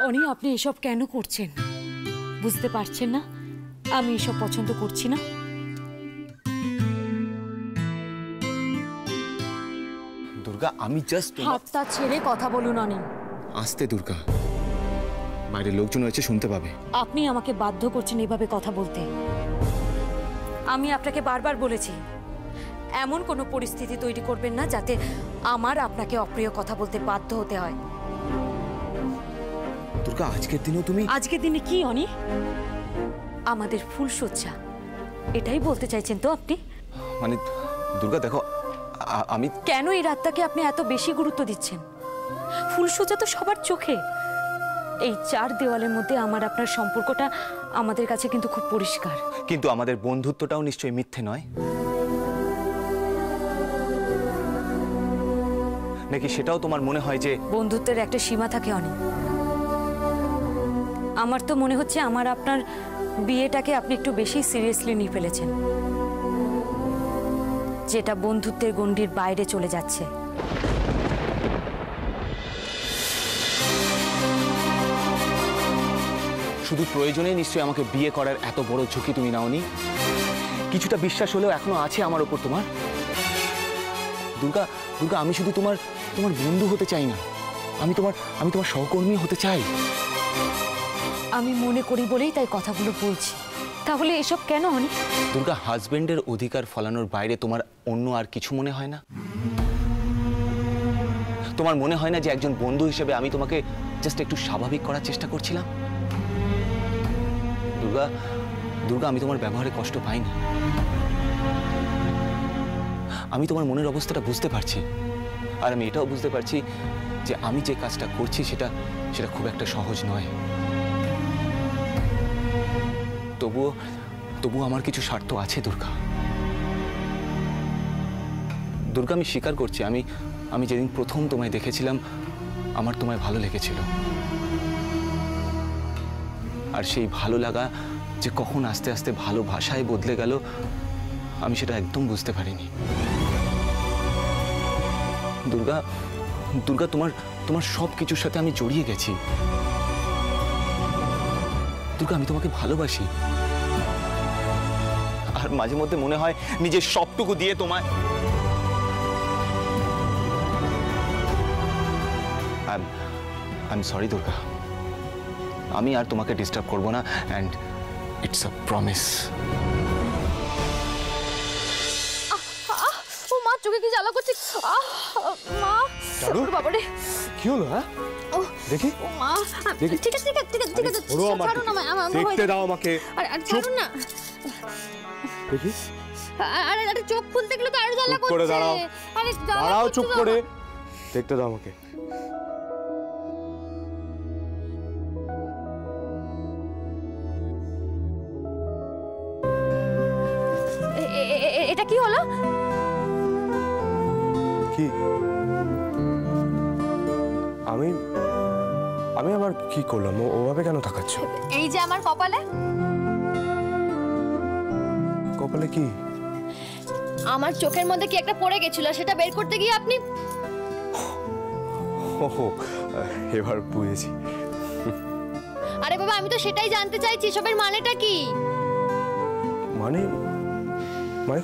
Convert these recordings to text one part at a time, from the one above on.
অনি, আপনি এসব কেন করছেন? বুঝতে পারছেন না আমি এসব পছন্দ করছি না? দুর্গা, আমি জাস্ট হাতটা ছেড়ে কথা বলুন অনি। আস্তে দুর্গা, বাইরে লোকজন হয়েছে, শুনতে পাবে। আপনি আমাকে বাধ্য করছেন এভাবে কথা বলতে। আমি আপনাকে বারবার বলেছি এমন কোনো পরিস্থিতি তৈরি করবেন না যাতে আমার আপনাকে অপ্রিয় কথা বলতে বাধ্য হতে হয়। দুর্গা, আজকের দিনেও তুমি... আজকের দিনে কি অনি? আমাদের ফুলসজ্জা, এটাই বলতে চাইছেন তো আপনি? মানে দুর্গা দেখো, আমি... কেন এই রাতটাকে আপনি এত বেশি গুরুত্ব দিচ্ছেন? ফুলসজ্জা তো সবার চোখে। এই চার দেওয়ালের মধ্যে আমার আপনার সম্পর্কটা আমাদের কাছে কিন্তু খুব পরিষ্কার। কিন্তু আমাদের বন্ধুত্বটাও নিশ্চয়ই মিথ্যে নয় নাকি? সেটাও তোমার মনে হয় যে... বন্ধুত্বের একটা সীমা থাকে অনেক। আমার তো মনে হচ্ছে আমার আপনার বিয়েটাকে আপনি একটু বেশি সিরিয়াসলি নিয়ে ফেলেছেন, যেটা বন্ধুত্বের গণ্ডির বাইরে চলে যাচ্ছে। শুধু প্রয়োজনে নিশ্চয়ই আমাকে বিয়ে করার এত বড় ঝুঁকি তুমি নাওনি? কিছুটা বিশ্বাস হলেও এখনো আছে আমার ওপর তোমার? দুর্গা, দুর্গা, আমি শুধু তোমার বন্ধু হতে চাই না, আমি তোমার সহকর্মী হতে চাই। আমি মনে করি বলেই তাই কথাগুলো বলছি। তাহলে এসব কেন অনেক? দুর্গা, হাজবেন্ডের অধিকার ফলানোর বাইরে তোমার অন্য আর কিছু মনে হয় না? তোমার মনে হয় না যে একজন বন্ধু হিসেবে আমি তোমাকে জাস্ট একটু স্বাভাবিক করার চেষ্টা করছিলাম? দুর্গা, দুর্গা, আমি তোমার ব্যবহারে কষ্ট পাই না। আমি তোমার মনের অবস্থাটা বুঝতে পারছি, আর আমি এটাও বুঝতে পারছি যে আমি যে কাজটা করছি সেটা খুব একটা সহজ নয়। তবুও আমার কিছু স্বার্থ আছে দুর্গা। দুর্গা, আমি স্বীকার করছি, আমি যেদিন প্রথম তোমায় দেখেছিলাম আমার তোমায় ভালো লেগেছিল, আর সেই ভালো লাগা যে কখন আস্তে আস্তে ভালোবাসায় বদলে গেল আমি সেটা একদম বুঝতে পারিনি। দুর্গা, দুর্গা, তোমার সব কিছুর সাথে আমি জড়িয়ে গেছি। দুর্গা, আমি তোমাকে ভালোবাসি, আর মাঝে মধ্যে মনে হয় নিজের সবটুকু দিয়ে তোমায়... I'm sorry দুর্গা, আমি আর তোমাকে ডিস্টার্ব করব না, and it's a promise. ও মা, চোখে কি জ্বালা করছে! মা, বাবা রে, কি হলো? হ্যাঁ, দেখি। ও মা, ঠিক আছে, ছাড়ো না, দেখতে দাও আমাকে। আরে ছাড়ো না, দেখি। আরে চোখ খুলতে গেলে তো আরো জ্বালা করছে। করে দাঁড়াও, আরে দাঁড়াও, চুপ করে দেখতে দাও আমাকে। এটা কি হলো? কি? আমি আবার কি করলাম? ওভাবে কেন তাকাচ্ছ? এই যে আমার কপালে। কপালে কি? আমার চোখের মধ্যে কি একটা পড়ে গেছিল, সেটা বের করতে গিয়ে আপনি... ওহো, এবার বুঝেছি। আরে বাবা, আমি তো সেটাই জানতে চাইছি, সবের মানেটা কি? মানে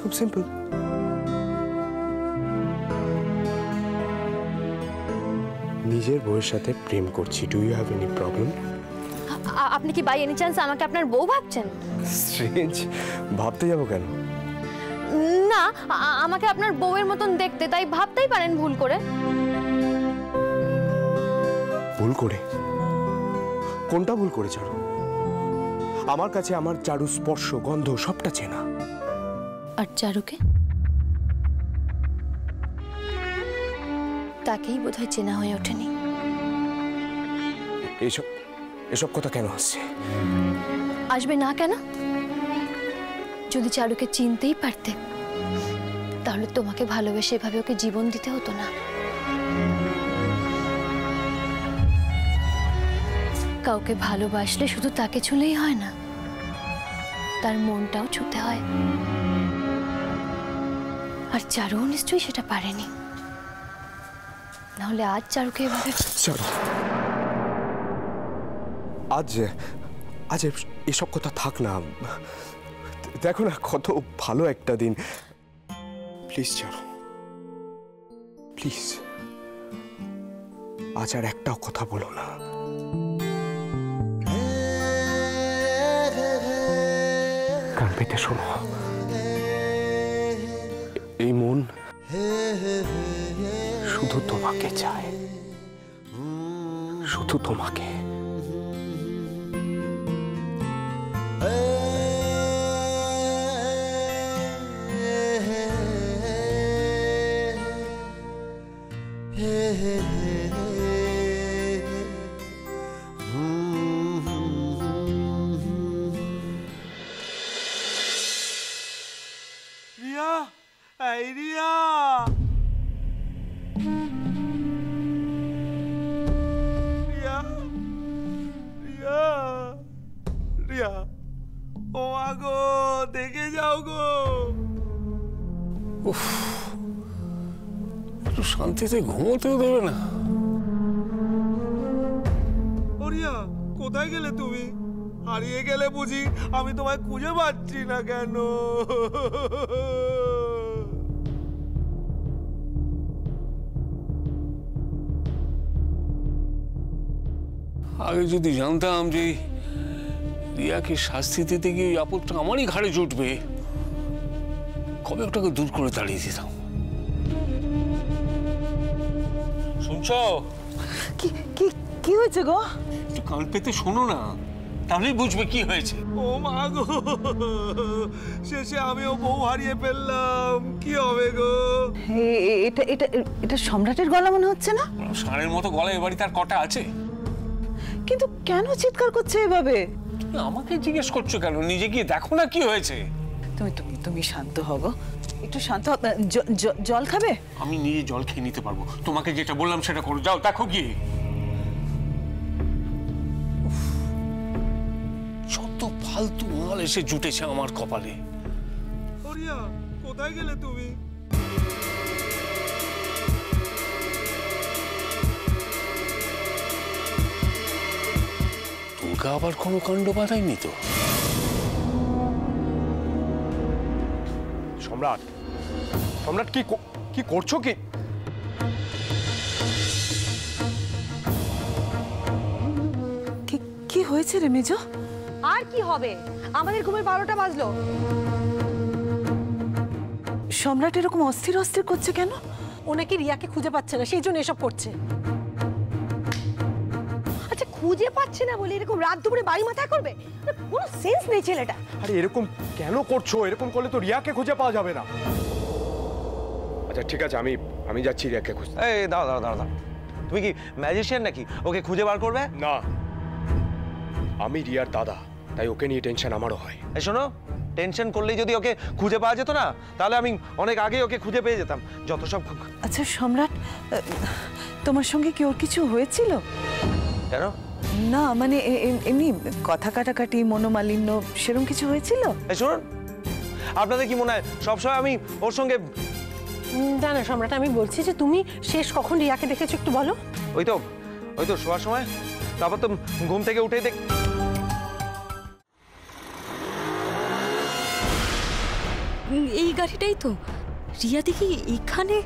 খুব সিম্পল। নিজের বউয়ের সাথে প্রেম করছি। Do you have any problem? আপনি কি বাই এনি চান্স আমাকে আপনার বউ ভাবছেন? স্ট্রেঞ্জ, ভাবতে যাবো কেন? না, আমাকে আপনার বউয়ের মতন দেখতে, তাই ভাবতেই পারেন ভুল করে। ভুল করে? কোনটা ভুল করে চারু? আমার কাছে আমার চারু স্পর্শ, গন্ধ সবটা চেনা। আর চারুকে? তাকেই বোধহয় চেনা হয়ে ওঠেনি। এসব কথা কেন আসছে? আসবে না কেন? যদি চারুকে চিনতেই পারতে তাহলে তোমাকে ভালোবেসে এভাবে ওকে জীবন দিতে হতো না। কাউকে ভালোবাসলে শুধু তাকে ছুঁলেই হয় না, তার মনটাও ছুঁতে হয়। আর চারুও নিশ্চয়ই সেটা পারেনি, নাহলে আজ চারুকে এভাবে... আজ আজ এসব কথা থাক না। দেখো না কত ভালো একটা দিন। প্লিজ চারু, প্লিজ আজ আর একটাও কথা বলো না। কান পেতে শোনো, এই মন শুধু তোমাকে চায়, শুধু তোমাকে। রিয়া, এই রিয়া, রিয়া, রিয়া, রিয়া, ও আগো দেখে যাও গো। একটু শান্তিতে ঘুমোতেও দেবে না। ও রিয়া, কোথায় গেলে তুমি? হারিয়ে গেলে বুঝি? আমি তোমায় খুঁজে পাচ্ছি না কেন? আগে যদি জানতাম যে রিয়াকে শাস্তি দিতে গিয়ে এই আপদটা আমারই ঘাড়ে জুটবে, কবে ওটাকে দূর করে তাড়িয়ে দিতাম। শুনছো? কি কি কি হয়েছে গো? একটু কান পেতে শোনো না, তাহলেই বুঝবে কি হয়েছে। ও মা গো, শেষে আমিও বউ হারিয়ে ফেললাম, কি হবে গো? এটা এটা এটা সম্রাটের গলা মনে হচ্ছে না? ষাঁড়ের মতো গলা এ বাড়িতে আর কটা আছে? কিন্তু কেন চিৎকার করছে এভাবে? তুমি আমাকে জিজ্ঞেস করছো কেন? নিজে গিয়ে দেখো না কি হয়েছে। তুমি তুমি তুমি শান্ত হও গো, একটু শান্ত হও। জল খাবে? আমি নিজে জল খেয়ে নিতে পারবো, তোমাকে যেটা বললাম সেটা করো। যাও দেখো গিয়ে। যত ফালতু মাল এসে জুটেছে আমার কপালে। ও রিয়া, কোথায় গেলে তুমি? দুর্গা আবার কোনো কাণ্ড বাঁধায়নি তো? সম্রাট, সম্রাট কি করছো কি? কি হয়েছে রে মেজো? আর কি হবে, আমাদের ঘুমের 12টা বাজলো। সম্রাট এরকম অস্থির অস্থির করছে কেন? ও নাকি রিয়াকে খুঁজে পাচ্ছে না, সেই জন্য এসব করছে। আচ্ছা, খুঁজে পাচ্ছে না বলে এরকম রাত দুপুরে বাড়ি মাথা করবে? কোনো সেন্স নেই ছেলেটা। আরে এরকম কেন করছো? এরকম করলে তো রিয়াকে খুঁজে পাওয়া যাবে না। আচ্ছা ঠিক আছে, আমি যাচ্ছি রিয়াকে খুঁজতে। এই দাঁড়া দাঁড়া দাঁড়া, তুমি কি ম্যাজিশিয়ান নাকি ওকে খুঁজে বার করবে? না, আমি রিয়ার দাদা, তাই ওকে নিয়ে টেনশন আমারও হয়। এই শোনো, টেনশন করলেই যদি ওকে খুঁজে পাওয়া যেত না, তাহলে আমি অনেক আগেই ওকে খুঁজে পেয়ে যেতাম। যত সব। আচ্ছা সম্রাট, তোমার সঙ্গে কি ওর কিছু হয়েছিল? কেন? না মানে এমনি কথা কাটাকাটি, মনোমালিন্য সেরকম কিছু হয়েছিল? এই শুনুন, আপনাদের কি মনে হয় সবসময় আমি ওর সঙ্গে? না না সম্রাট, আমি বলছি যে তুমি শেষ কখন রিয়াকে দেখেছো একটু বলো। ওই তো শোয়ার সময়, তারপর তো ঘুম থেকে উঠেই দেখ। এই গাড়িটাই তো রিয়া দেখি এখানে।